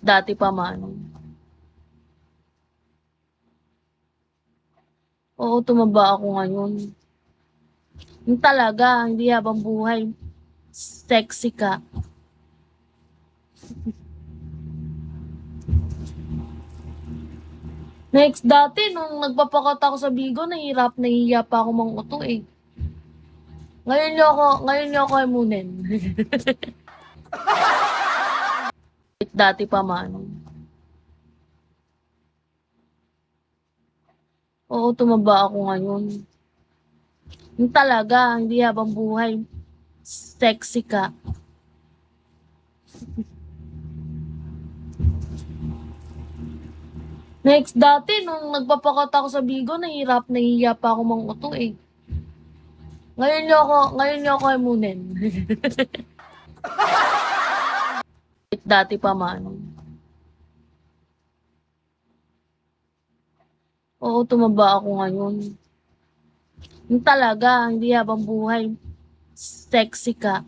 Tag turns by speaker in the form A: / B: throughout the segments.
A: Dati pa man. Oo, tumaba ako ngayon. Yung talaga, hindi habang buhay, sexy ka. Next, dati nung nagpapakat ako sa Bigo, nahiya pa ako manguto eh. Ngayon niyo ako imunin. Dati pa man. Oo, tumaba ako ngayon. Yung talaga, hindi habang buhay, sexy ka. Next, dati nung nagpapakat ako sa Bigo, nahiya pa ako manguto eh. Ngayon niyo ako imunin. Dati pa man. Oo, tumaba ako ngayon. Yung talaga, hindi habang buhay, sexy ka.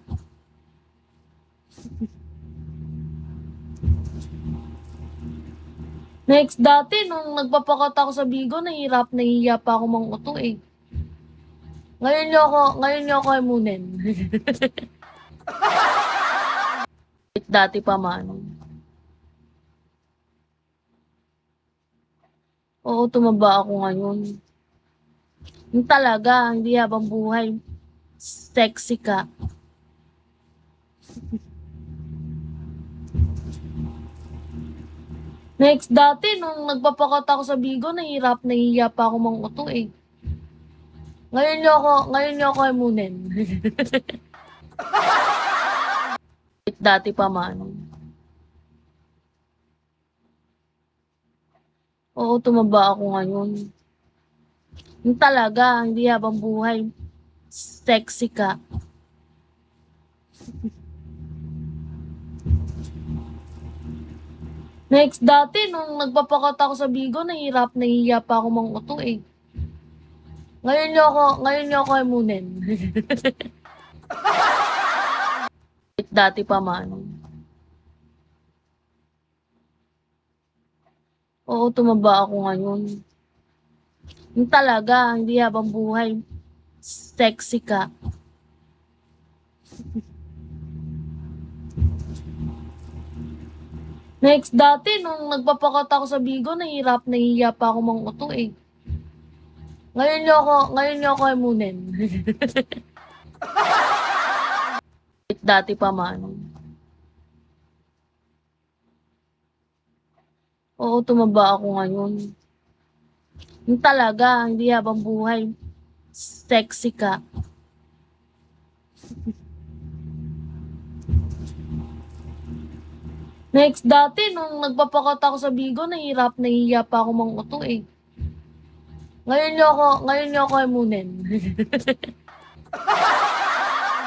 A: Next, dati nung nagpapakat ako sa Bigo, nahiya pa ako manguto eh. Ngayon niyo ako imunin. Dati pa man. Oo, tumaba ako ngayon. Yung talaga, hindi habang buhay, sexy ka. Next, dati nung nagpapakat ako sa Bigo, nahiya pa ako manguto eh. Ngayon niyo ako imunin. Dati pa man. Oo, tumaba ako ngayon. Yung talaga, hindi habang buhay, sexy ka. Next, dati nung nagpapakat ako sa Bigo, nahiya pa ako manguto eh. Ngayon niyo ako imunin. Dati pa man. Oo, tumaba ako ngayon. Yung talaga, hindi habang buhay, sexy ka. Next, dati nung nagpapakat ako sa Bigo, nahiya pa ako manguto eh. Ngayon niyo ako imunin. Dati pa man. Oo, tumaba ako ngayon. Yung talaga, hindi habang buhay, sexy ka. Next, dati nung nagpapakat ako sa Bigo, nahiya pa ako manguto eh. Ngayon niyo ako imunin.